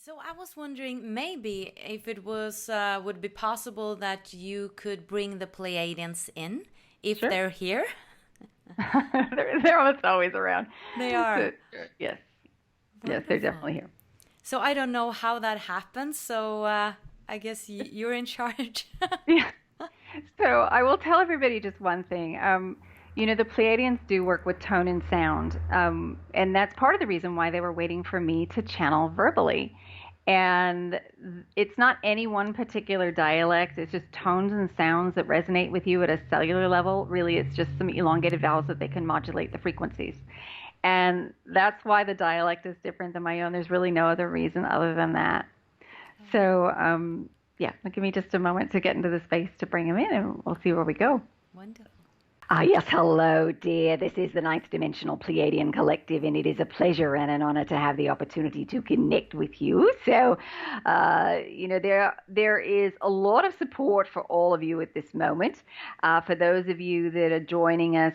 So I was wondering maybe if it was would be possible that you could bring the Pleiadians in if Sure. they're here. They're almost always around. They are. So, sure. Yes, yes, they're Wonderful. definitely here. So I don't know how that happens. So I guess you're in charge. Yeah. So I will tell everybody just one thing. The Pleiadians do work with tone and sound, and that's part of the reason why they were waiting for me to channel verbally. And it's not any one particular dialect, it's just tones and sounds that resonate with you at a cellular level. Really, it's just some elongated vowels that they can modulate the frequencies. And that's why the dialect is different than my own. There's really no other reason other than that. So, yeah, give me just a moment to get into the space to bring him in, and we'll see where we go. Wonderful. Ah, yes, hello, dear. This is the Ninth Dimensional Pleiadian Collective, and it is a pleasure and an honor to have the opportunity to connect with you. So, there is a lot of support for all of you at this moment. For those of you that are joining us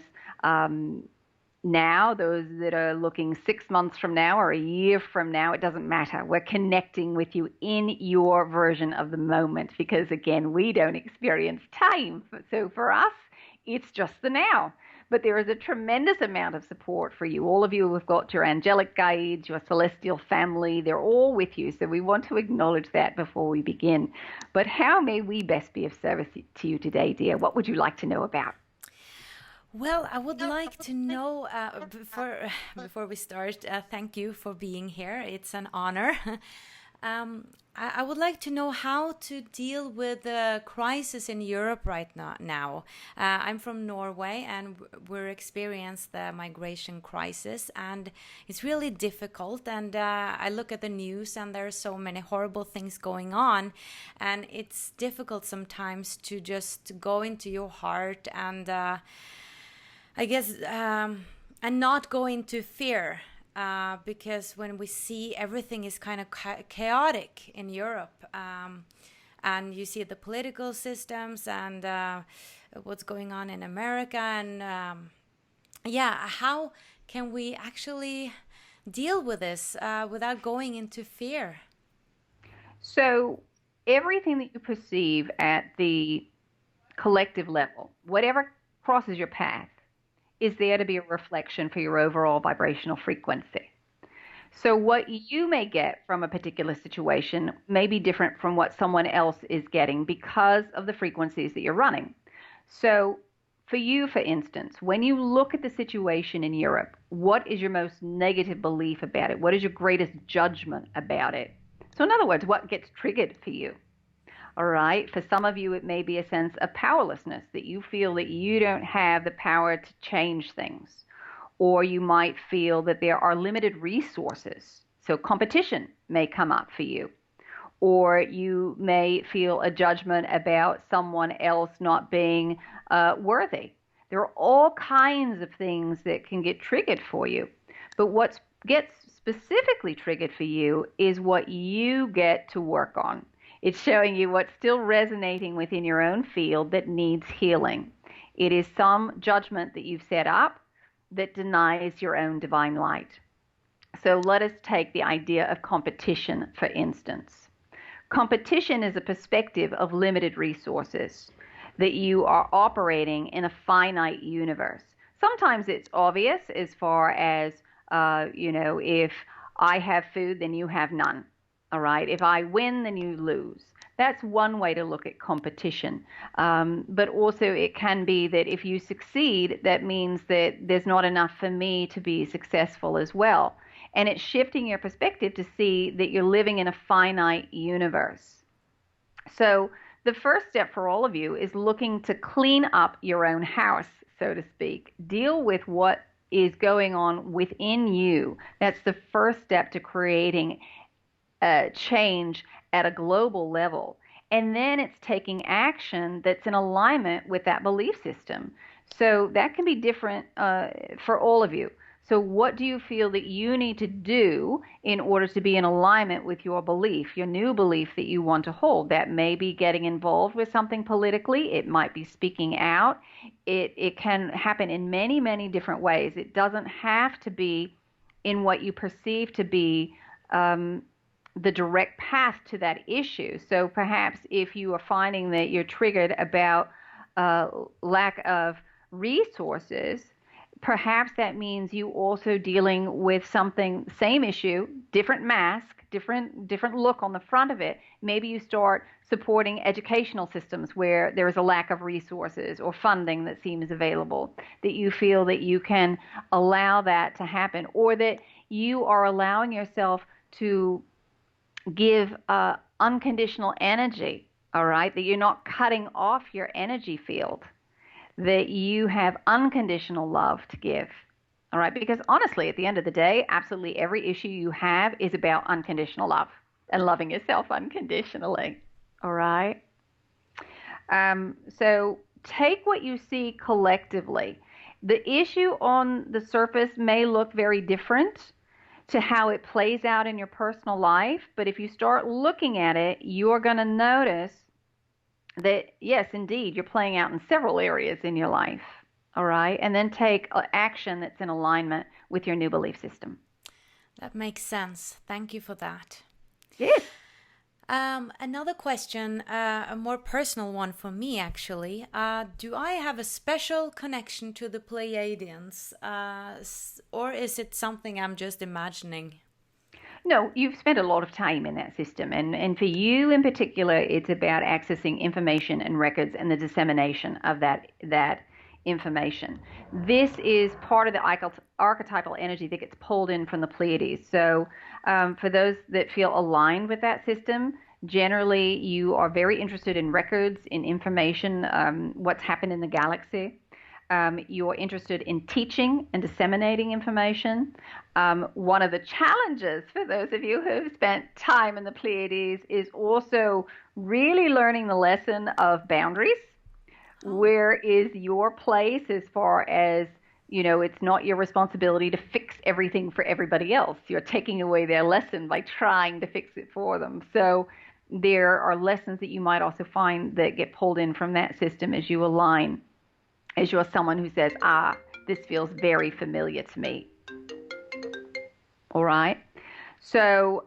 now, those that are looking 6 months from now or a year from now, it doesn't matter. We're connecting with you in your version of the moment because, again, we don't experience time. So for us, it's just the now. But there is a tremendous amount of support for you. All of you have got your angelic guides, your celestial family. They're all with you. So we want to acknowledge that before we begin. But how may we best be of service to you today, dear? What would you like to know about? Well, I would like to know before we start. Thank you for being here. It's an honor. I would like to know how to deal with the crisis in Europe right now. I'm from Norway, and we're experienced the migration crisis, and it's really difficult. And I look at the news, and there are so many horrible things going on, and it's difficult sometimes to just go into your heart and. I guess, and not go into fear, because when we see everything is kind of chaotic in Europe, and you see the political systems and what's going on in America, and how can we actually deal with this without going into fear? So everything that you perceive at the collective level, whatever crosses your path, is there to be a reflection for your overall vibrational frequency. So what you may get from a particular situation may be different from what someone else is getting because of the frequencies that you're running. So for you, for instance, when you look at the situation in Europe, what is your most negative belief about it? What is your greatest judgment about it? So in other words, what gets triggered for you? All right. For some of you, it may be a sense of powerlessness, that you feel that you don't have the power to change things. Or you might feel that there are limited resources. So competition may come up for you. Or you may feel a judgment about someone else not being worthy. There are all kinds of things that can get triggered for you. But what gets specifically triggered for you is what you get to work on. It's showing you what's still resonating within your own field that needs healing. It is some judgment that you've set up that denies your own divine light. So let us take the idea of competition, for instance. Competition is a perspective of limited resources, that you are operating in a finite universe. Sometimes it's obvious as far as, if I have food, then you have none. All right. If I win, then you lose. That's one way to look at competition. But also it can be that if you succeed, that means that there's not enough for me to be successful as well. And it's shifting your perspective to see that you're living in a finite universe. So the first step for all of you is looking to clean up your own house, so to speak. Deal with what is going on within you. That's the first step to creating change at a global level. And then it's taking action that's in alignment with that belief system. So that can be different for all of you. So what do you feel that you need to do in order to be in alignment with your belief, your new belief that you want to hold? That may be getting involved with something politically. It might be speaking out. It can happen in many, many different ways. It doesn't have to be in what you perceive to be the direct path to that issue. So perhaps if you are finding that you're triggered about lack of resources, perhaps that means you also dealing with something, same issue, different mask, different look on the front of it. Maybe you start supporting educational systems where there is a lack of resources or funding that seems available, that you feel that you can allow that to happen, or that you are allowing yourself to give unconditional energy, all right, that you're not cutting off your energy field, that you have unconditional love to give, all right, because honestly, at the end of the day, absolutely every issue you have is about unconditional love and loving yourself unconditionally, all right? So take what you see collectively. The issue on the surface may look very different to how it plays out in your personal life, but if you start looking at it, you're going to notice that, yes, indeed, you're playing out in several areas in your life, all right? And then take action that's in alignment with your new belief system. That makes sense. Thank you for that. Yes. Another question, a more personal one for me, actually. Do I have a special connection to the Pleiadians, or is it something I'm just imagining? No, you've spent a lot of time in that system. And for you in particular, it's about accessing information and records and the dissemination of that information. This is part of the archetypal energy that gets pulled in from the Pleiades. So for those that feel aligned with that system, generally you are very interested in records, in information, what's happened in the galaxy. You're interested in teaching and disseminating information. One of the challenges for those of you who've spent time in the Pleiades is also really learning the lesson of boundaries. Where is your place as far as, you know, it's not your responsibility to fix everything for everybody else. You're taking away their lesson by trying to fix it for them. So there are lessons that you might also find that get pulled in from that system as you align, as you're someone who says, this feels very familiar to me. All right. So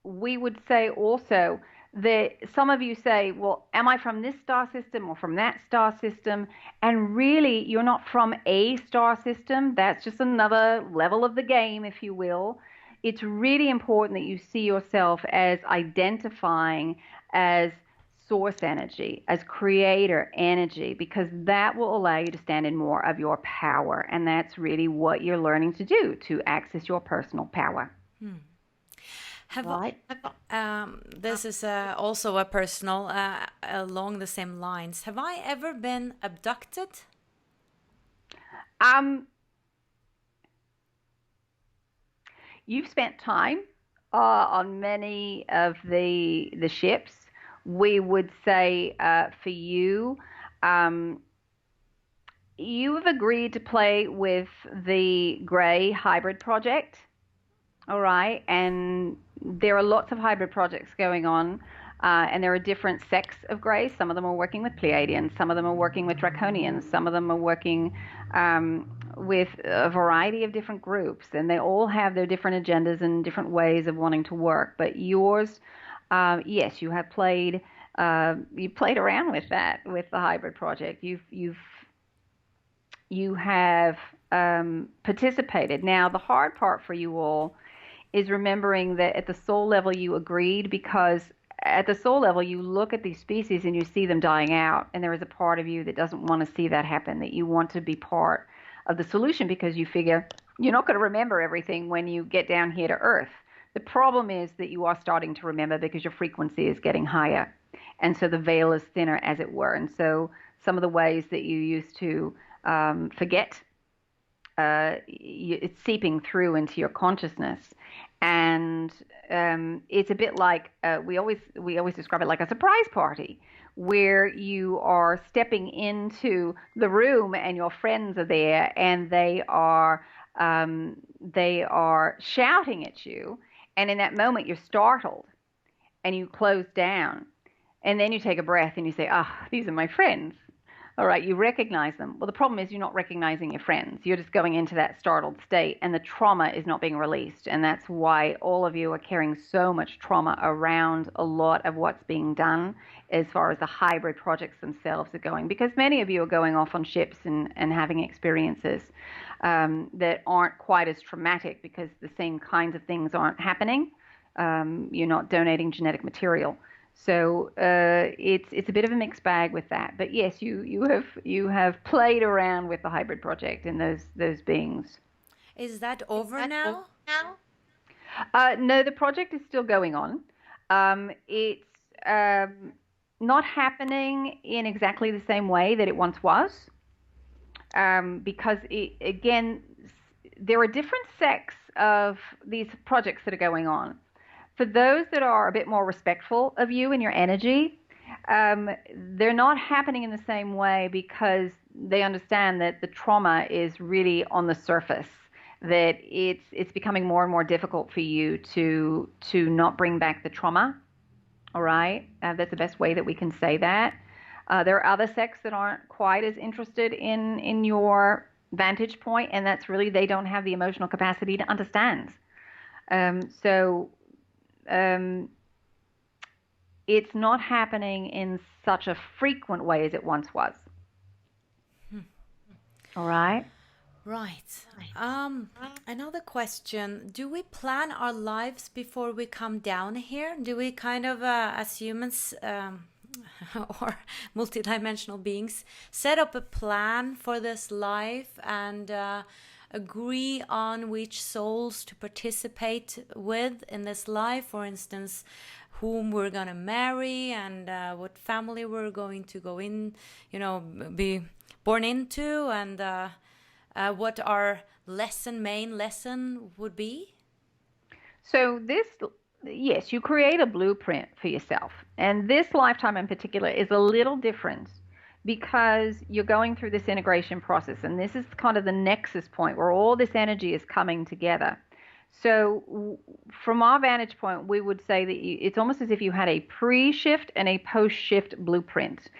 we would say also that some of you say, well, am I from this star system or from that star system? And really, you're not from a star system. That's just another level of the game, if you will. It's really important that you see yourself as identifying as source energy, as creator energy, because that will allow you to stand in more of your power. And that's really what you're learning to do, to access your personal power. This is also a personal, along the same lines. Have I ever been abducted? You've spent time on many of the ships. We would say for you, you have agreed to play with the Gray Hybrid Project. All right, and there are lots of hybrid projects going on, and there are different sects of Greys. Some of them are working with Pleiadians, some of them are working with Draconians, some of them are working with a variety of different groups, and they all have their different agendas and different ways of wanting to work. But yours, yes, you have played around with that, with the hybrid project. You have participated. Now, the hard part for you all is remembering that at the soul level you agreed, because at the soul level you look at these species and you see them dying out, and there is a part of you that doesn't want to see that happen, that you want to be part of the solution because you figure you're not going to remember everything when you get down here to Earth. The problem is that you are starting to remember because your frequency is getting higher, and so the veil is thinner, as it were. And so some of the ways that you used to forget, it's seeping through into your consciousness. And it's a bit like we always describe it like a surprise party, where you are stepping into the room and your friends are there, and they are shouting at you, and in that moment you're startled and you close down, and then you take a breath and you say, these are my friends. All right, you recognize them. Well, the problem is you're not recognizing your friends. You're just going into that startled state, and the trauma is not being released. And that's why all of you are carrying so much trauma around a lot of what's being done as far as the hybrid projects themselves are going. Because many of you are going off on ships and having experiences that aren't quite as traumatic because the same kinds of things aren't happening. You're not donating genetic material. So it's a bit of a mixed bag with that, but yes, you have played around with the hybrid project and those beings. Is that over now? No, the project is still going on. It's not happening in exactly the same way that it once was, because again, there are different sects of these projects that are going on. For those that are a bit more respectful of you and your energy, they're not happening in the same way because they understand that the trauma is really on the surface, that it's becoming more and more difficult for you to not bring back the trauma. All right, that's the best way that we can say that. There are other sects that aren't quite as interested in your vantage point, and that's really they don't have the emotional capacity to understand. It's not happening in such a frequent way as it once was. All right. Right. Another question. Do we plan our lives before we come down here? Do we kind of, as humans or multidimensional beings, set up a plan for this life and agree on which souls to participate with in this life? For instance, whom we're going to marry and what family we're going to go in, be born into, and what our main lesson would be? So yes, you create a blueprint for yourself. And this lifetime in particular is a little different because you're going through this integration process. And this is kind of the nexus point where all this energy is coming together. So from our vantage point, we would say that it's almost as if you had a pre-shift and a post-shift blueprint.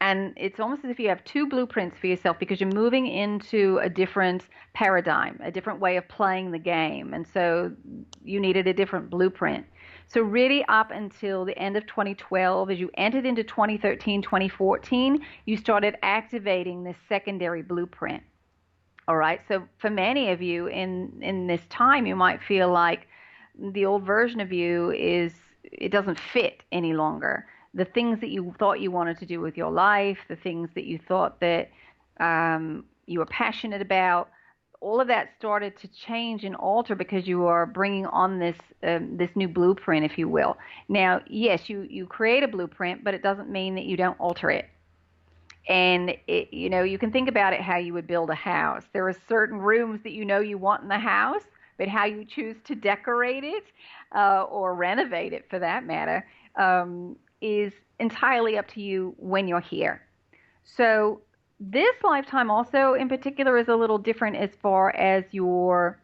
And it's almost as if you have two blueprints for yourself because you're moving into a different paradigm, a different way of playing the game. And so you needed a different blueprint. So really up until the end of 2012, as you entered into 2013, 2014, you started activating this secondary blueprint. All right. So for many of you in this time, you might feel like the old version of you it doesn't fit any longer. The things that you thought you wanted to do with your life, the things that you thought that you were passionate about, all of that started to change and alter because you are bringing on this new blueprint, if you will. Now, yes, you create a blueprint, but it doesn't mean that you don't alter it. And you can think about it how you would build a house. There are certain rooms that you want in the house, but how you choose to decorate it or renovate it, for that matter, is entirely up to you when you're here. So this lifetime also in particular is a little different as far as your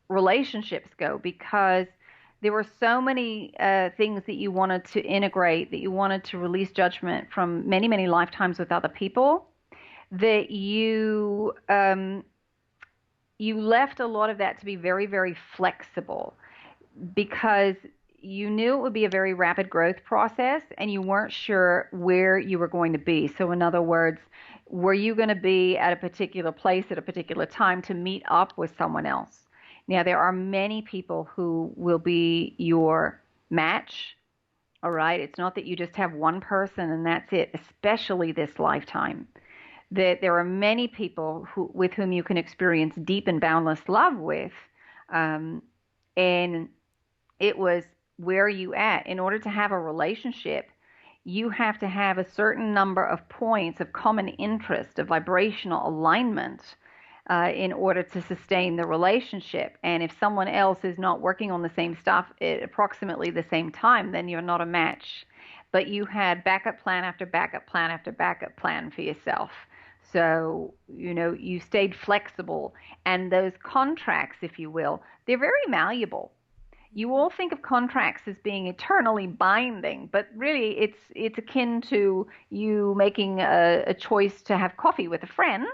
relationships go, because there were so many things that you wanted to integrate, that you wanted to release judgment from many, many lifetimes with other people, that you left a lot of that to be very, very flexible, because you knew it would be a very rapid growth process and you weren't sure where you were going to be. So in other words, were you going to be at a particular place at a particular time to meet up with someone else? Now, there are many people who will be your match, all right? It's not that you just have one person and that's it, especially this lifetime. That there are many people with whom you can experience deep and boundless love with, and it was, where are you at? In order to have a relationship, you have to have a certain number of points of common interest, of vibrational alignment, in order to sustain the relationship. And if someone else is not working on the same stuff at approximately the same time, then you're not a match. But you had backup plan after backup plan after backup plan for yourself. So, you stayed flexible. And those contracts, if you will, they're very malleable. You all think of contracts as being eternally binding, but really it's akin to you making a choice to have coffee with a friend.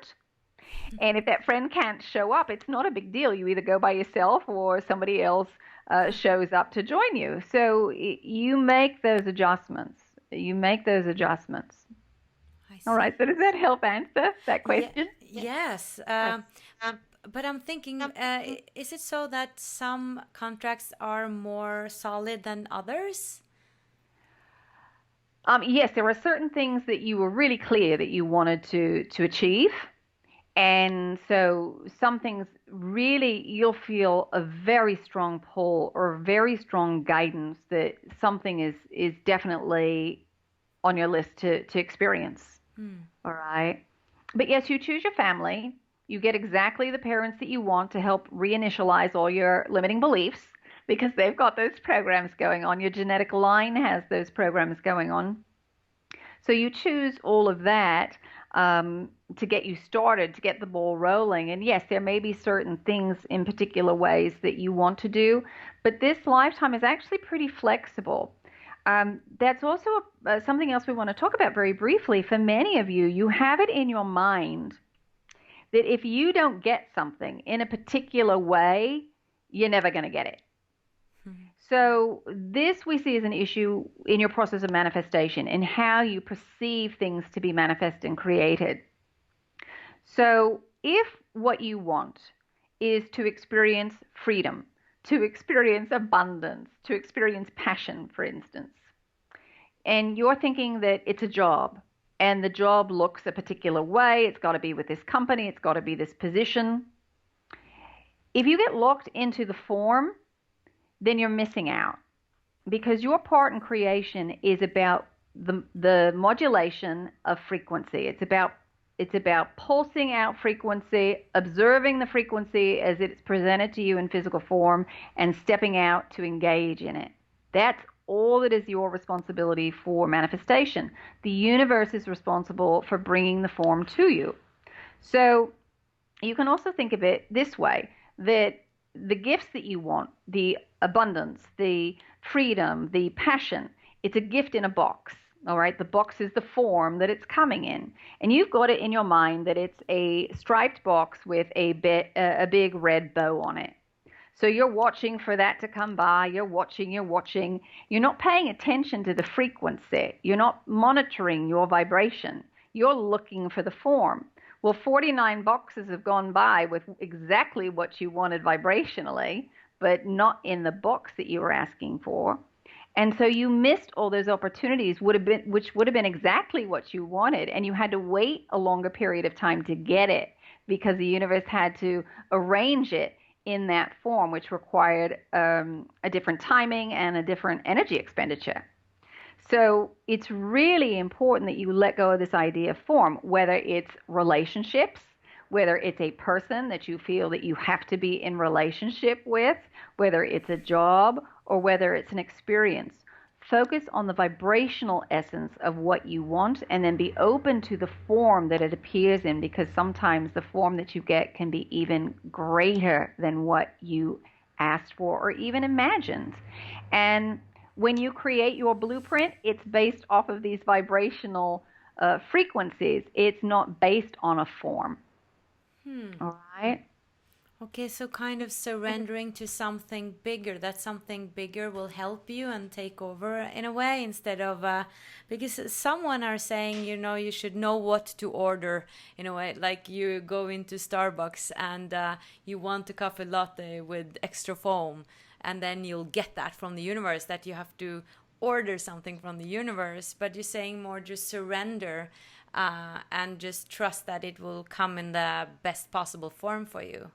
And if that friend can't show up, it's not a big deal. You either go by yourself or somebody else shows up to join you. So you make those adjustments. You make those adjustments. All right. So does that help answer that question? Yes. But I'm thinking, is it so that some contracts are more solid than others? Yes, there are certain things that you were really clear that you wanted to achieve. And so some things really you'll feel a very strong pull or very strong guidance that something is definitely on your list to experience. All right. But yes, you choose your family. You get exactly the parents that you want to help reinitialize all your limiting beliefs because they've got those programs going on. Your genetic line has those programs going on. So you choose all of that to get you started, to get the ball rolling. And yes, there may be certain things in particular ways that you want to do, but this lifetime is actually pretty flexible. That's also something else we want to talk about very briefly. For many of you, you have it in your mind that if you don't get something in a particular way, you're never going to get it. So this we see as an issue in your process of manifestation, in how you perceive things to be manifest and created. So if what you want is to experience freedom, to experience abundance, to experience passion, for instance, and you're thinking that it's a job, and the job looks a particular way, it's got to be with this company, it's got to be this position. If you get locked into the form, then you're missing out, because your part in creation is about the modulation of frequency. It's about pulsing out frequency, observing the frequency as it's presented to you in physical form, and stepping out to engage in it. That's all that is your responsibility for manifestation. The universe is responsible for bringing the form to you. So you can also think of it this way, that the gifts that you want, the abundance, the freedom, the passion, it's a gift in a box. All right, the box is the form that it's coming in, and you've got it in your mind that it's a striped box with a big red bow on it. So you're watching for that to come by. You're watching. You're not paying attention to the frequency. You're not monitoring your vibration. You're looking for the form. Well, 49 boxes have gone by with exactly what you wanted vibrationally, but not in the box that you were asking for. And so you missed all those opportunities, which would have been exactly what you wanted, and you had to wait a longer period of time to get it because the universe had to arrange it in that form, which required a different timing and a different energy expenditure. So it's really important that you let go of this idea of form, whether it's relationships, whether it's a person that you feel that you have to be in relationship with, whether it's a job, or whether it's an experience. Focus on the vibrational essence of what you want, and then be open to the form that it appears in, because sometimes the form that you get can be even greater than what you asked for or even imagined. And when you create your blueprint, it's based off of these vibrational frequencies. It's not based on a form. All right? Okay, so kind of surrendering to something bigger, that something bigger will help you and take over in a way, instead of, because someone are saying, you should know what to order in a way, like you go into Starbucks and you want a coffee latte with extra foam, and then you'll get that from the universe, that you have to order something from the universe, but you're saying more just surrender and just trust that it will come in the best possible form for you.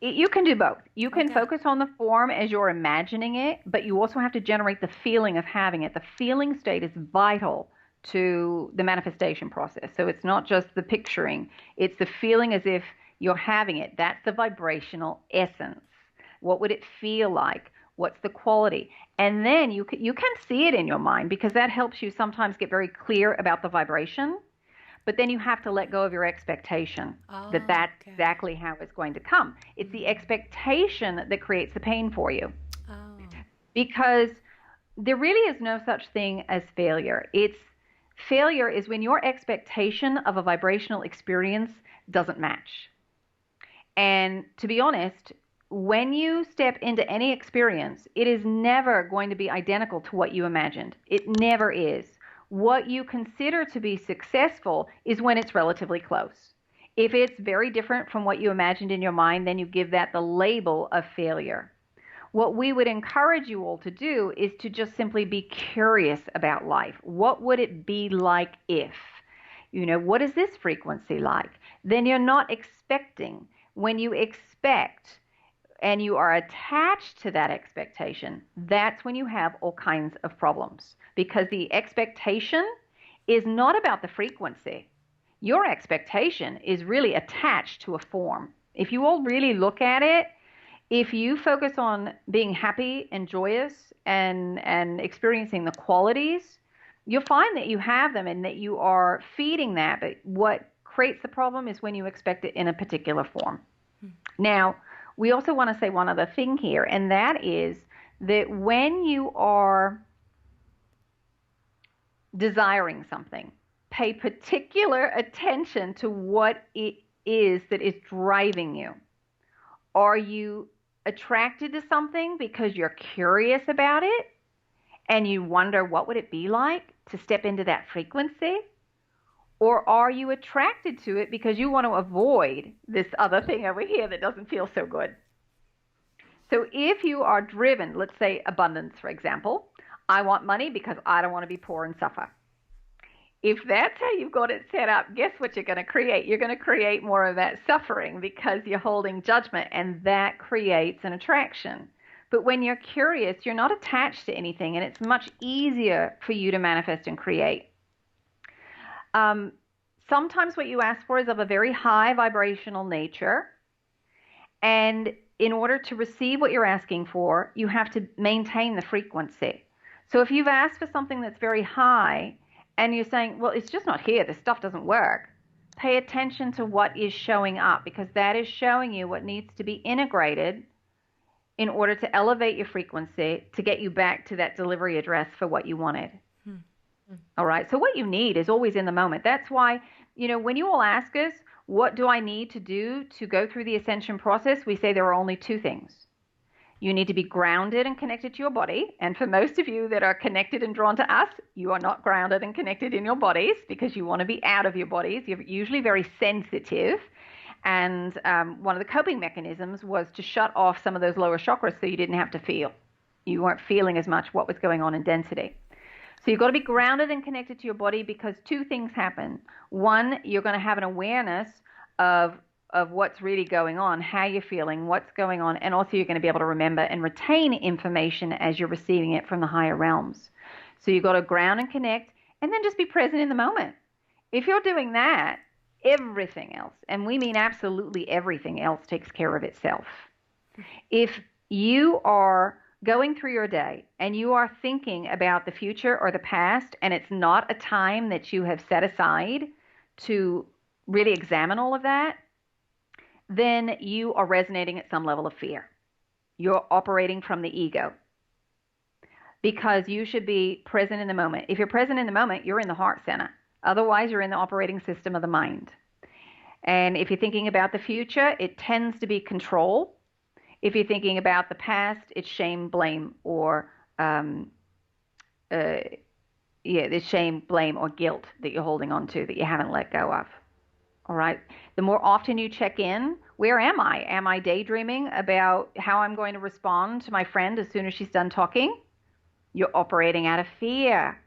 You can do both. You can focus on the form as you're imagining it, but you also have to generate the feeling of having it. The feeling state is vital to the manifestation process. So it's not just the picturing. It's the feeling as if you're having it. That's the vibrational essence. What would it feel like? What's the quality? And then you can see it in your mind, because that helps you sometimes get very clear about the vibration. But then you have to let go of your expectation that that's exactly how it's going to come. It's the expectation that creates the pain for you. because there really is no such thing as failure. Failure is when your expectation of a vibrational experience doesn't match. And to be honest, when you step into any experience, it is never going to be identical to what you imagined. It never is. What you consider to be successful is when it's relatively close. If it's very different from what you imagined in your mind, then you give that the label of failure. What we would encourage you all to do is to just simply be curious about life. What would it be like if? What is this frequency like? Then you're not expecting. When you expect and you are attached to that expectation, that's when you have all kinds of problems, because the expectation is not about the frequency. Your expectation is really attached to a form. If you all really look at it, if you focus on being happy and joyous and experiencing the qualities, you'll find that you have them and that you are feeding that. But what creates the problem is when you expect it in a particular form. Now, we also want to say one other thing here, and that is that when you are desiring something, pay particular attention to what it is that is driving you. Are you attracted to something because you're curious about it and you wonder what would it be like to step into that frequency? Or are you attracted to it because you want to avoid this other thing over here that doesn't feel so good? So if you are driven, let's say abundance, for example, I want money because I don't want to be poor and suffer. If that's how you've got it set up, guess what you're going to create? You're going to create more of that suffering because you're holding judgment, and that creates an attraction. But when you're curious, you're not attached to anything, and it's much easier for you to manifest and create. Sometimes what you ask for is of a very high vibrational nature, and in order to receive what you're asking for, you have to maintain the frequency. So if you've asked for something that's very high, and you're saying, well, it's just not here, this stuff doesn't work, pay attention to what is showing up, because that is showing you what needs to be integrated in order to elevate your frequency to get you back to that delivery address for what you wanted. All right, so what you need is always in the moment. That's why, when you all ask us, what do I need to do to go through the ascension process? We say there are only two things. You need to be grounded and connected to your body. And for most of you that are connected and drawn to us, you are not grounded and connected in your bodies because you want to be out of your bodies. You're usually very sensitive. And one of the coping mechanisms was to shut off some of those lower chakras so you didn't have to feel. You weren't feeling as much what was going on in density. So you've got to be grounded and connected to your body, because two things happen. One, you're going to have an awareness of what's really going on, how you're feeling, what's going on, and also you're going to be able to remember and retain information as you're receiving it from the higher realms. So you've got to ground and connect, and then just be present in the moment. If you're doing that, everything else, and we mean absolutely everything else, takes care of itself. If you are going through your day and you are thinking about the future or the past, and it's not a time that you have set aside to really examine all of that, then you are resonating at some level of fear. You're operating from the ego, because you should be present in the moment. If you're present in the moment, you're in the heart center. Otherwise, you're in the operating system of the mind. And if you're thinking about the future, it tends to be control. If you're thinking about the past, it's shame, blame, or there's shame, blame, or guilt that you're holding on to that you haven't let go of. All right. The more often you check in, where am I? Am I daydreaming about how I'm going to respond to my friend as soon as she's done talking? You're operating out of fear.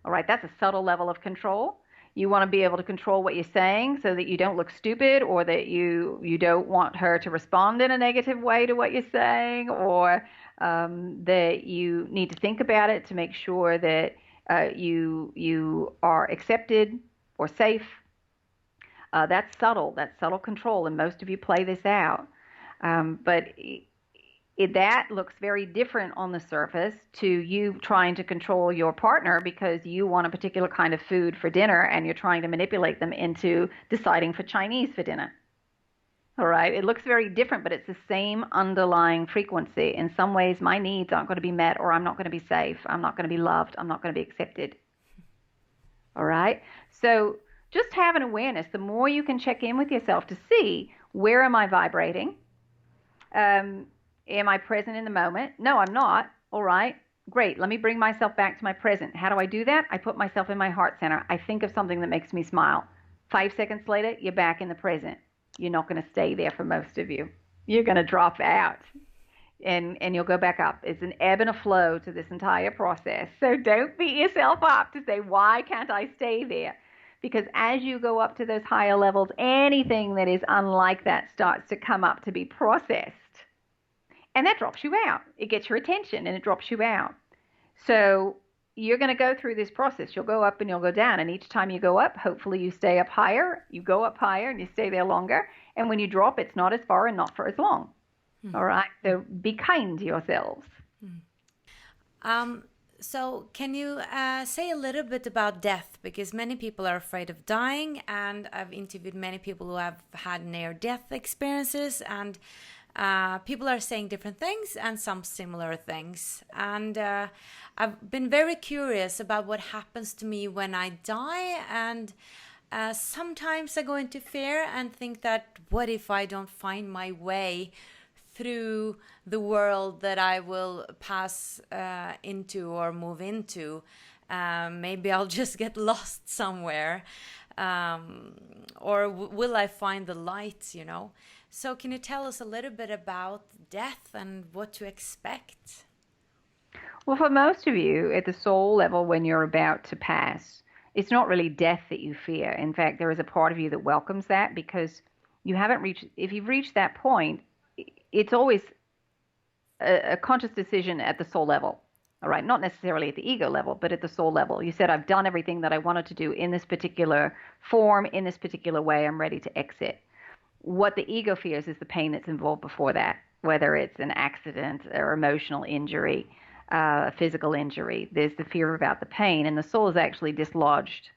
All right. That's a subtle level of control. You want to be able to control what you're saying so that you don't look stupid, or that you don't want her to respond in a negative way to what you're saying, or that you need to think about it to make sure that you are accepted or safe. That's subtle control, and most of you play this out. But that looks very different on the surface to you trying to control your partner because you want a particular kind of food for dinner and you're trying to manipulate them into deciding for Chinese for dinner. All right. It looks very different, but it's the same underlying frequency. In some ways, my needs aren't going to be met, or I'm not going to be safe. I'm not going to be loved. I'm not going to be accepted. All right. So just have an awareness. The more you can check in with yourself to see, where am I vibrating? Am I present in the moment? No, I'm not. All right. Great. Let me bring myself back to my present. How do I do that? I put myself in my heart center. I think of something that makes me smile. 5 seconds later, you're back in the present. You're not going to stay there for most of you. You're going to drop out and you'll go back up. It's an ebb and a flow to this entire process. So don't beat yourself up to say, why can't I stay there? Because as you go up to those higher levels, anything that is unlike that starts to come up to be processed. And that drops you out. It gets your attention and it drops you out. So you're going to go through this process. You'll go up and you'll go down. And each time you go up, hopefully you stay up higher. You go up higher and you stay there longer. And when you drop, it's not as far and not for as long. All right? So be kind to yourselves. So can you say a little bit about death? Because many people are afraid of dying. And I've interviewed many people who have had near-death experiences. And people are saying different things and some similar things. And I've been very curious about what happens to me when I die. And sometimes I go into fear and think that, what if I don't find my way through the world that I will pass into or move into? Maybe I'll just get lost somewhere. Or will I find the light, you know? So can you tell us a little bit about death and what to expect? Well, for most of you, at the soul level, when you're about to pass, it's not really death that you fear. In fact, there is a part of you that welcomes that, because you haven't reached, if you've reached that point, it's always a conscious decision at the soul level. All right, not necessarily at the ego level, but at the soul level. You said, I've done everything that I wanted to do in this particular form, in this particular way. I'm ready to exit. What the ego fears is the pain that's involved before that, whether it's an accident or emotional injury, physical injury. There's the fear about the pain, and the soul is actually dislodged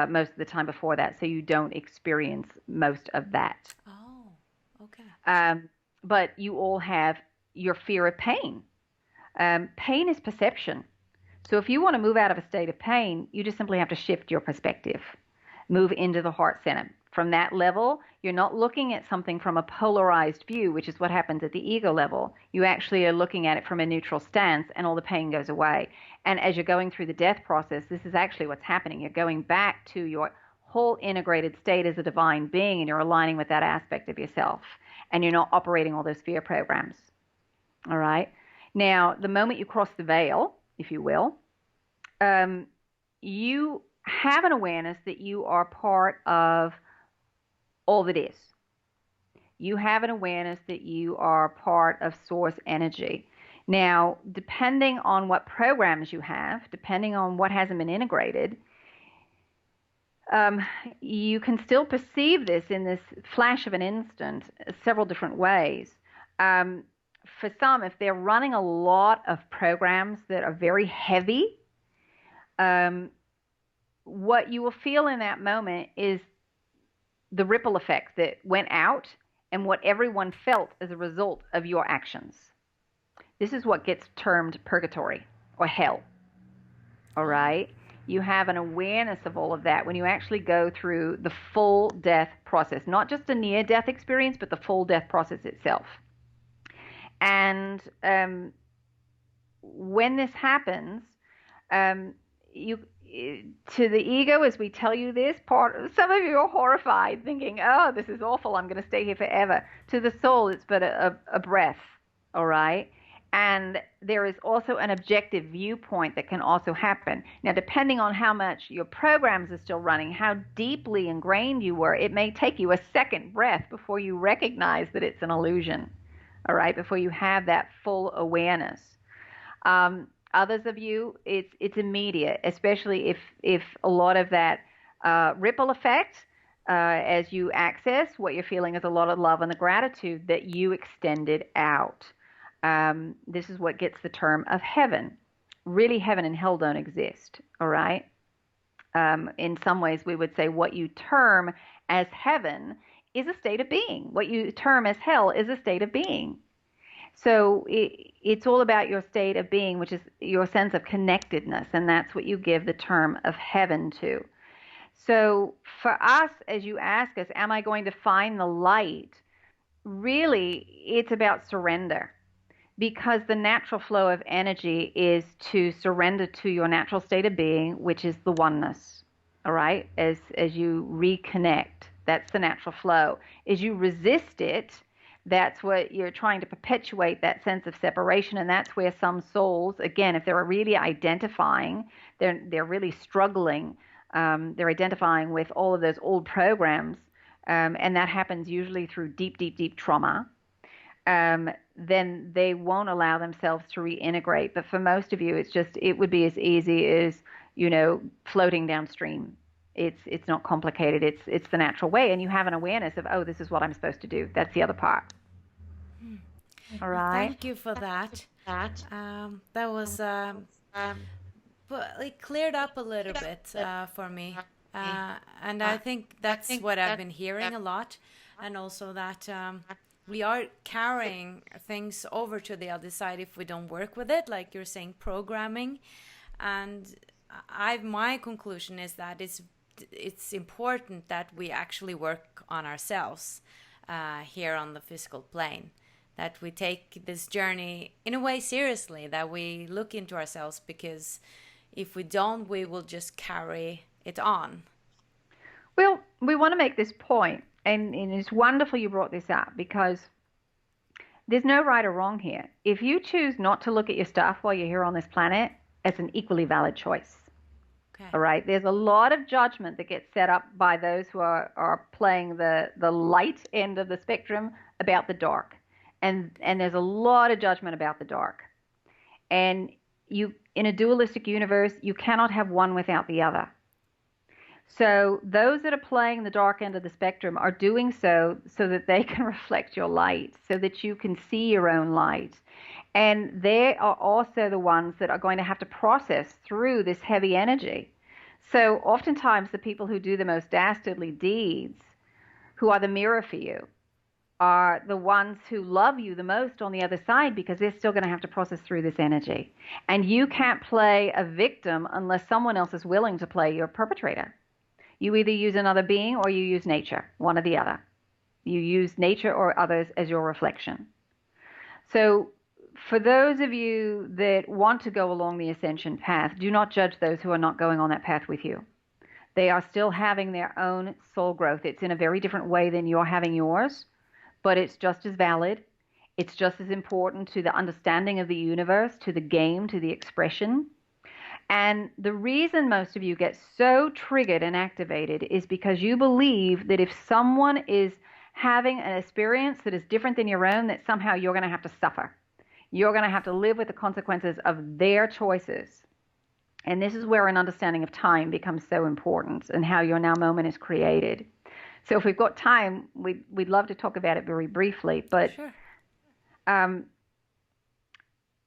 most of the time before that, so you don't experience most of that. Oh, okay. But you all have your fear of pain. Pain is perception. So if you want to move out of a state of pain, you just simply have to shift your perspective, move into the heart center. From that level, you're not looking at something from a polarized view, which is what happens at the ego level. You actually are looking at it from a neutral stance, and all the pain goes away. And as you're going through the death process, this is actually what's happening. You're going back to your whole integrated state as a divine being, and you're aligning with that aspect of yourself. And you're not operating all those fear programs. All right? Now, the moment you cross the veil, if you will, you have an awareness that you are part of all that is. You have an awareness that you are part of source energy. Now, depending on what programs you have, depending on what hasn't been integrated, you can still perceive this in this flash of an instant several different ways. For some, if they're running a lot of programs that are very heavy, what you will feel in that moment is the ripple effect that went out and what everyone felt as a result of your actions. This is what gets termed purgatory or hell. All right? You have an awareness of all of that when you actually go through the full death process, not just a near-death experience, but the full death process itself. And when this happens, to the ego, as we tell you this, some of you are horrified, thinking, oh, this is awful, I'm going to stay here forever. To the soul, it's but a breath, all right? And there is also an objective viewpoint that can also happen. Now, depending on how much your programs are still running, how deeply ingrained you were, it may take you a second breath before you recognize that it's an illusion, all right, before you have that full awareness. Others of you, it's immediate, especially if a lot of that ripple effect, as you access, what you're feeling is a lot of love and the gratitude that you extended out. This is what gets the term of heaven. Really, heaven and hell don't exist, all right? In some ways, we would say what you term as heaven is a state of being. What you term as hell is a state of being. So it's all about your state of being, which is your sense of connectedness, and that's what you give the term of heaven to. So for us, as you ask us, am I going to find the light? Really, it's about surrender, because the natural flow of energy is to surrender to your natural state of being, which is the oneness. All right? As you reconnect, that's the natural flow. As you resist it, that's what you're trying to perpetuate, that sense of separation. And that's where some souls, again, if they're really identifying, they're really struggling. They're identifying with all of those old programs, and that happens usually through deep, deep, deep trauma. Then they won't allow themselves to reintegrate. But for most of you, it would be as easy as, floating downstream. It's not complicated. It's the natural way, and you have an awareness of, oh, this is what I'm supposed to do. That's the other part. All right. Thank you for that. That was but it cleared up a little bit for me, and I think that's what I've been hearing a lot, and also that we are carrying things over to the other side if we don't work with it, like you're saying, programming, and my conclusion is that it's important that we actually work on ourselves here on the physical plane, that we take this journey in a way seriously, that we look into ourselves, because if we don't, we will just carry it on. Well, we want to make this point, and it's wonderful you brought this up, because there's no right or wrong here. If you choose not to look at your stuff while you're here on this planet, it's an equally valid choice. Okay. All right. There's a lot of judgment that gets set up by those who are playing the light end of the spectrum about the dark. And there's a lot of judgment about the dark. And in a dualistic universe, you cannot have one without the other. So those that are playing the dark end of the spectrum are doing so that they can reflect your light, so that you can see your own light. And they are also the ones that are going to have to process through this heavy energy. So oftentimes the people who do the most dastardly deeds, who are the mirror for you, are the ones who love you the most on the other side, because they're still going to have to process through this energy. And you can't play a victim unless someone else is willing to play your perpetrator. You either use another being or you use nature, one or the other. You use nature or others as your reflection. So for those of you that want to go along the ascension path, do not judge those who are not going on that path with you. They are still having their own soul growth. It's in a very different way than you're having yours, but it's just as valid. It's just as important to the understanding of the universe, to the game, to the expression. And the reason most of you get so triggered and activated is because you believe that if someone is having an experience that is different than your own, that somehow you're going to have to suffer. You're going to have to live with the consequences of their choices. And this is where an understanding of time becomes so important, and how your now moment is created. So if we've got time, we'd love to talk about it very briefly. But sure.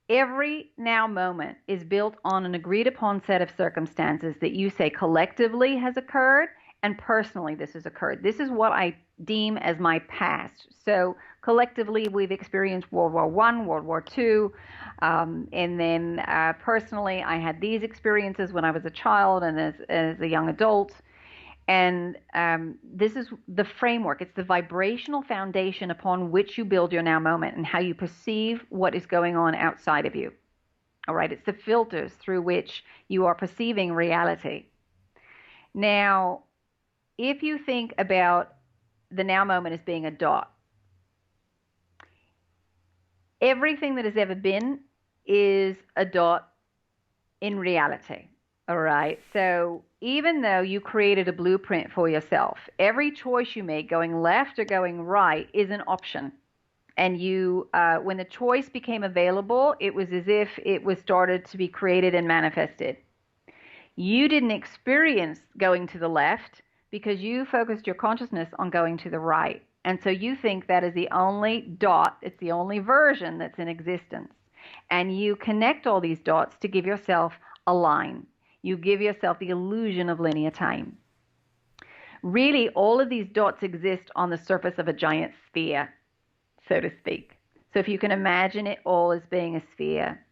Every now moment is built on an agreed upon set of circumstances that you say collectively has occurred, and personally this has occurred. This is what I deem as my past. So collectively we've experienced World War I, World War II, and then personally I had these experiences when I was a child and as a young adult. And this is the framework. It's the vibrational foundation upon which you build your now moment and how you perceive what is going on outside of you. All right, it's the filters through which you are perceiving reality. Now, if you think about the now moment as being a dot, everything that has ever been is a dot in reality. All right, so even though you created a blueprint for yourself, every choice you make, going left or going right, is an option. And you, when the choice became available, it was as if it was started to be created and manifested. You didn't experience going to the left because you focused your consciousness on going to the right. And so you think that is the only dot, it's the only version that's in existence. And you connect all these dots to give yourself a line. You give yourself the illusion of linear time. Really, all of these dots exist on the surface of a giant sphere, so to speak. So if you can imagine it all as being a sphere,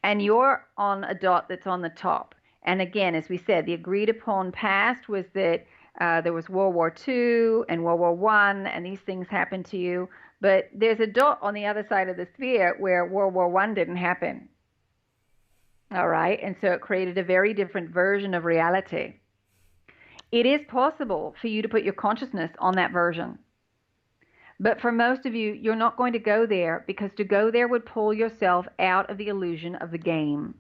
and you're on a dot that's on the top. And again, as we said, the agreed upon past was that there was World War II and World War I, and these things happened to you. But there's a dot on the other side of the sphere where World War I didn't happen. All right? And so it created a very different version of reality. It is possible for you to put your consciousness on that version. But for most of you, you're not going to go there, because to go there would pull yourself out of the illusion of the game.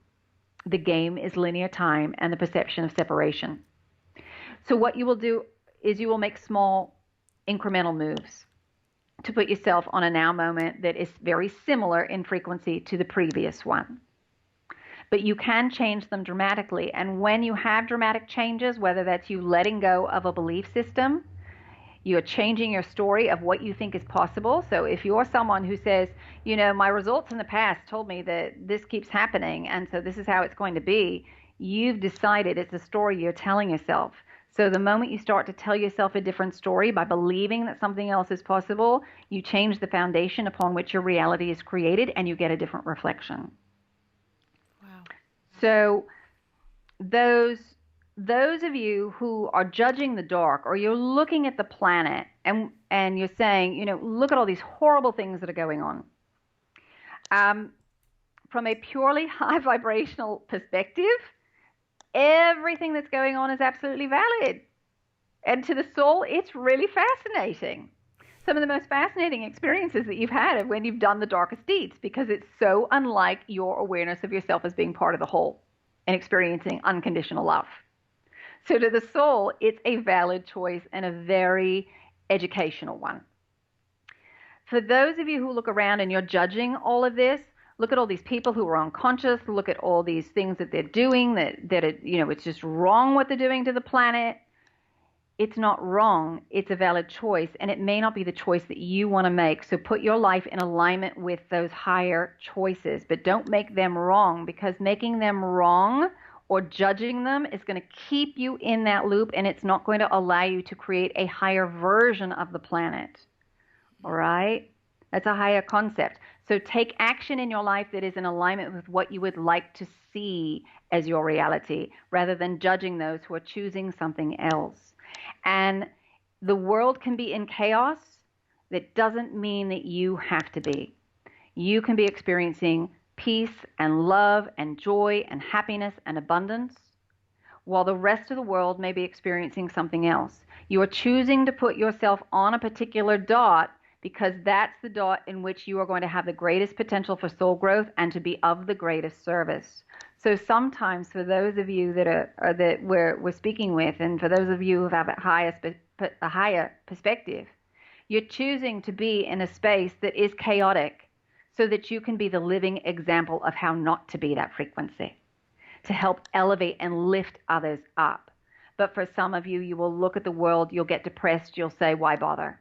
The game is linear time and the perception of separation. So what you will do is you will make small incremental moves to put yourself on a now moment that is very similar in frequency to the previous one. But you can change them dramatically. And when you have dramatic changes, whether that's you letting go of a belief system, you're changing your story of what you think is possible. So if you're someone who says, you know, my results in the past told me that this keeps happening, and so this is how it's going to be, you've decided it's a story you're telling yourself. So the moment you start to tell yourself a different story by believing that something else is possible, you change the foundation upon which your reality is created, and you get a different reflection. Wow. So those of you who are judging the dark, or you're looking at the planet and you're saying, you know, look at all these horrible things that are going on. From a purely high vibrational perspective, everything that's going on is absolutely valid. And to the soul, it's really fascinating. Some of the most fascinating experiences that you've had are when you've done the darkest deeds, because it's so unlike your awareness of yourself as being part of the whole and experiencing unconditional love. So to the soul, it's a valid choice and a very educational one. For those of you who look around and you're judging all of this, look at all these people who are unconscious, look at all these things that they're doing, that it, you know, it's just wrong what they're doing to the planet. It's not wrong, it's a valid choice, and it may not be the choice that you want to make. So put your life in alignment with those higher choices, but don't make them wrong, because making them wrong or judging them is going to keep you in that loop, and it's not going to allow you to create a higher version of the planet. All right? That's a higher concept. So take action in your life that is in alignment with what you would like to see as your reality, rather than judging those who are choosing something else. And the world can be in chaos. That doesn't mean that you have to be. You can be experiencing peace and love and joy and happiness and abundance, while the rest of the world may be experiencing something else. You are choosing to put yourself on a particular dot because that's the dot in which you are going to have the greatest potential for soul growth and to be of the greatest service. So sometimes for those of you that we're speaking with, and for those of you who have a higher perspective, you're choosing to be in a space that is chaotic, so that you can be the living example of how not to be that frequency, to help elevate and lift others up. But for some of you, you will look at the world, you'll get depressed, you'll say, why bother?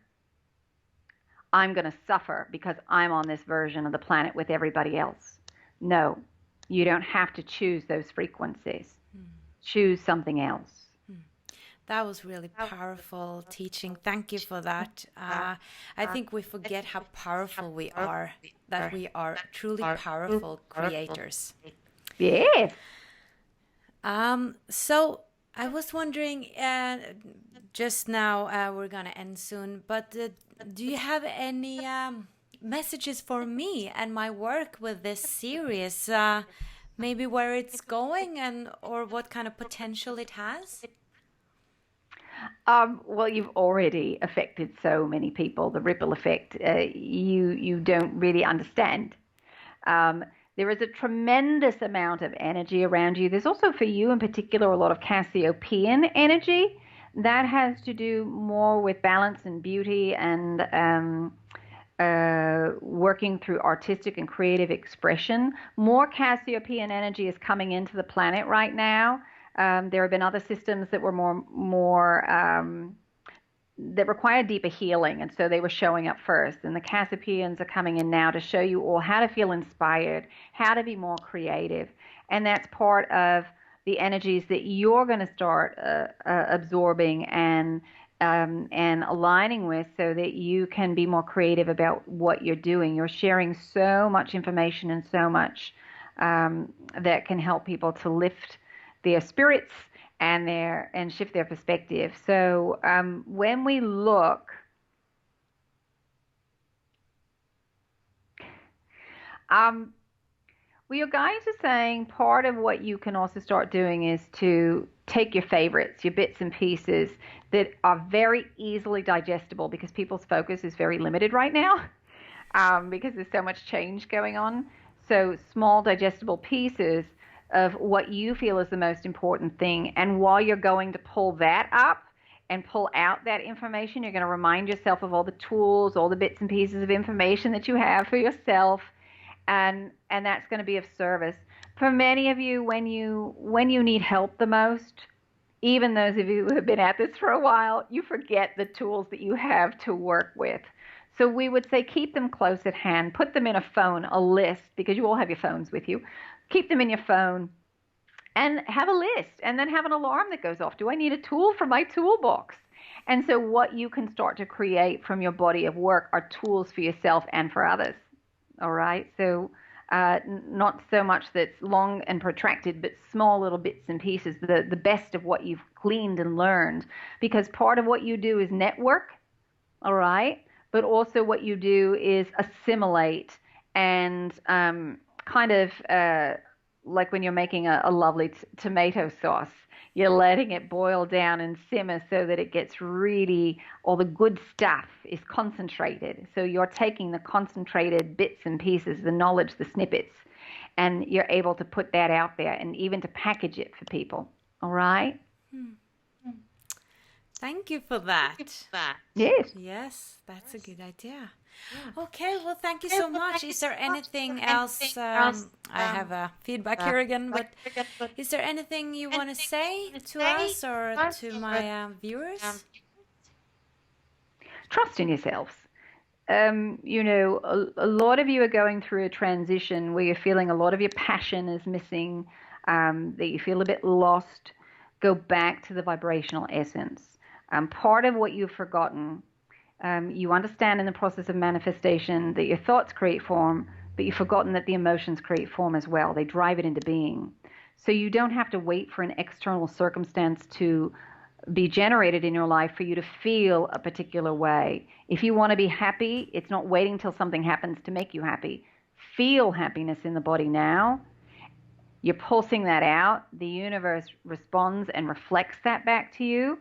I'm going to suffer because I'm on this version of the planet with everybody else. No, you don't have to choose those frequencies. Choose something else. That was really powerful teaching. Thank you for that. I think we forget how powerful we are, that we are truly powerful creators. Yes. So I was wondering, just now we're going to end soon, but do you have any messages for me and my work with this series? Maybe where it's going or what kind of potential it has? Well, you've already affected so many people. The ripple effect, you don't really understand. There is a tremendous amount of energy around you. There's also, for you in particular, a lot of Cassiopeian energy. That has to do more with balance and beauty and working through artistic and creative expression. More Cassiopeian energy is coming into the planet right now. There have been other systems that were more that require deeper healing, and so they were showing up first. And the Cassiopeians are coming in now to show you all how to feel inspired, how to be more creative, and that's part of the energies that you're going to start absorbing and and aligning with, so that you can be more creative about what you're doing. You're sharing so much information and so much that can help people to lift their spirits and shift their perspective. So when we look, well, your guys are saying part of what you can also start doing is to take your favorites, your bits and pieces that are very easily digestible, because people's focus is very limited right now, because there's so much change going on. So small digestible pieces of what you feel is the most important thing. And while you're going to pull that up and pull out that information, you're going to remind yourself of all the tools, all the bits and pieces of information that you have for yourself. And that's going to be of service. For many of you, when you need help the most, even those of you who have been at this for a while, you forget the tools that you have to work with. So we would say keep them close at hand. Put them in a phone, a list, because you all have your phones with you. Keep them in your phone and have a list, and then have an alarm that goes off. Do I need a tool for my toolbox? And so what you can start to create from your body of work are tools for yourself and for others. All right, so not so much that's long and protracted, but small little bits and pieces, the best of what you've gleaned and learned, because part of what you do is network, all right, but also what you do is assimilate and kind of like when you're making a lovely tomato sauce. You're letting it boil down and simmer so that it gets really, all the good stuff is concentrated. So you're taking the concentrated bits and pieces, the knowledge, the snippets, and you're able to put that out there and even to package it for people. All right? Thank you for that. Yes. Yes, that's a good idea. Okay, well, thank you so much. Is there anything else? I have a feedback here again, but is there anything you want to say to us or to my viewers? Trust in yourselves. You know, a lot of you are going through a transition where you're feeling a lot of your passion is missing, that you feel a bit lost. Go back to the vibrational essence. Part of what you've forgotten, you understand in the process of manifestation that your thoughts create form, but you've forgotten that the emotions create form as well. They drive it into being. So you don't have to wait for an external circumstance to be generated in your life for you to feel a particular way. If you want to be happy, it's not waiting till something happens to make you happy. Feel happiness in the body now. You're pulsing that out. The universe responds and reflects that back to you.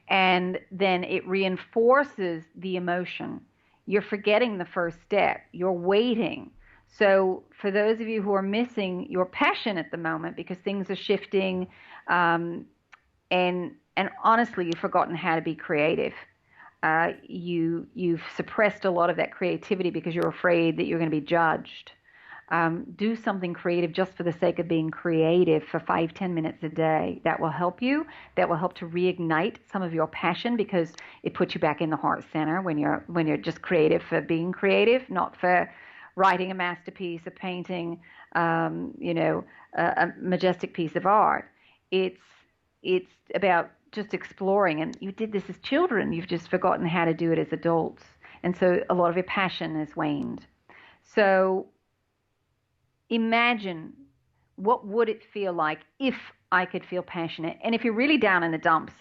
And then it reinforces the emotion. You're forgetting the first step. You're waiting. So for those of you who are missing your passion at the moment because things are shifting, and honestly, you've forgotten how to be creative. You've suppressed a lot of that creativity because you're afraid that you're going to be judged. Do something creative just for the sake of being creative for 5-10 minutes a day. That will help you. That will help to reignite some of your passion because it puts you back in the heart center when you're just creative for being creative, not for writing a masterpiece, a painting, a majestic piece of art. It's about just exploring. And you did this as children. You've just forgotten how to do it as adults. And so a lot of your passion has waned. So imagine what would it feel like if I could feel passionate. And if you're really down in the dumps,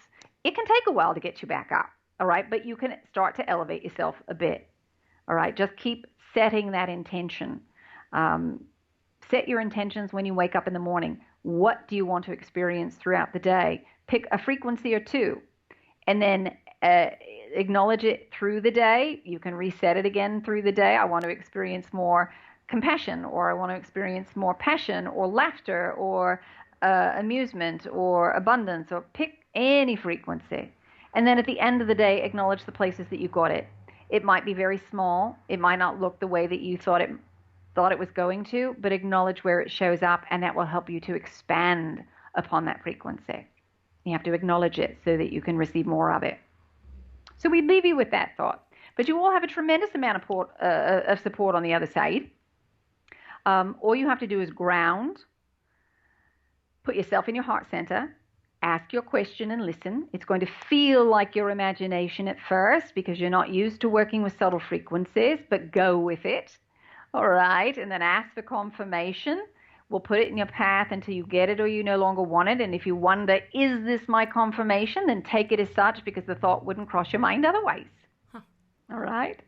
it can take a while to get you back up, all right? But you can start to elevate yourself a bit, all right? Just keep setting that intention. Set your intentions when you wake up in the morning. What do you want to experience throughout the day? Pick a frequency or two, and then acknowledge it through the day. You can reset it again through the day. I want to experience more compassion, or I want to experience more passion or laughter or amusement or abundance, or pick any frequency. And then at the end of the day, acknowledge the places that you got it. It might be very small. It might not look the way that you thought it was going to, but acknowledge where it shows up, and that will help you to expand upon that frequency. You have to acknowledge it so that you can receive more of it. So we leave you with that thought. But you all have a tremendous amount of support on the other side. All you have to do is ground, put yourself in your heart center, ask your question and listen. It's going to feel like your imagination at first because you're not used to working with subtle frequencies, but go with it. All right. And then ask for confirmation. We'll put it in your path until you get it or you no longer want it. And if you wonder, is this my confirmation? Then take it as such because the thought wouldn't cross your mind otherwise. Huh. All right.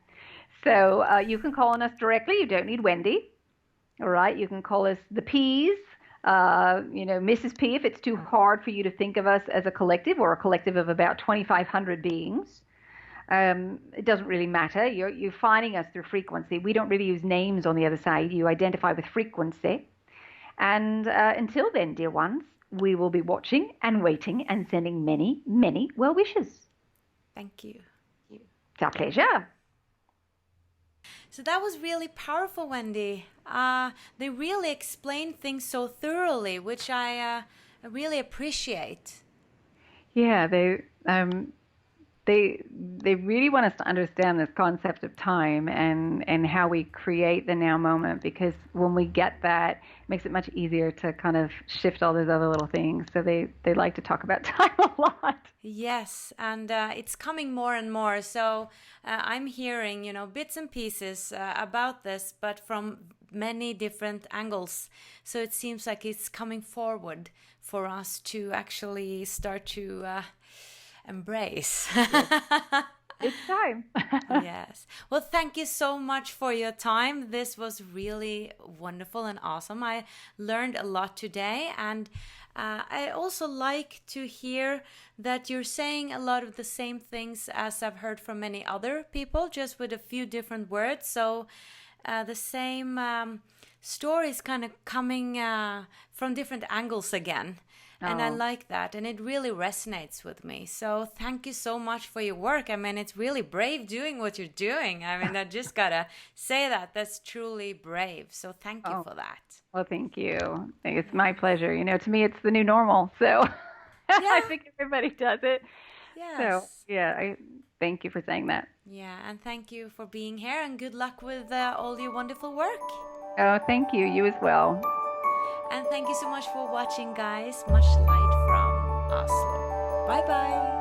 So you can call on us directly. You don't need Wendy. All right. You can call us the P's, Mrs. P, if it's too hard for you to think of us as a collective or a collective of about 2,500 beings. It doesn't really matter. You're finding us through frequency. We don't really use names on the other side. You identify with frequency. And until then, dear ones, we will be watching and waiting and sending many, many well wishes. Thank you. It's our pleasure. So that was really powerful, Wendy. They really explained things so thoroughly, which I really appreciate. Yeah, they really want us to understand this concept of time and how we create the now moment, because when we get that, it makes it much easier to kind of shift all those other little things. So they like to talk about time a lot. Yes, and it's coming more and more. So I'm hearing, bits and pieces about this, but from many different angles. So it seems like it's coming forward for us to actually start to embrace. Yes. It's time. Yes. Well, thank you so much for your time. This was really wonderful and awesome. I learned a lot today, and I also like to hear that you're saying a lot of the same things as I've heard from many other people, just with a few different words. So the same stories kind of coming from different angles again. And I like that, and it really resonates with me. So thank you so much for your work. I mean, it's really brave doing what you're doing. I mean, I just gotta say that. That's truly brave. So thank you for that. Well, thank you. It's my pleasure. To me, it's the new normal. So I think everybody does it. Yes. So, yeah, I thank you for saying that. Yeah, and thank you for being here, and good luck with all your wonderful work. Oh, thank you. You as well. And thank you so much for watching, guys. Much light from Oslo. Bye-bye.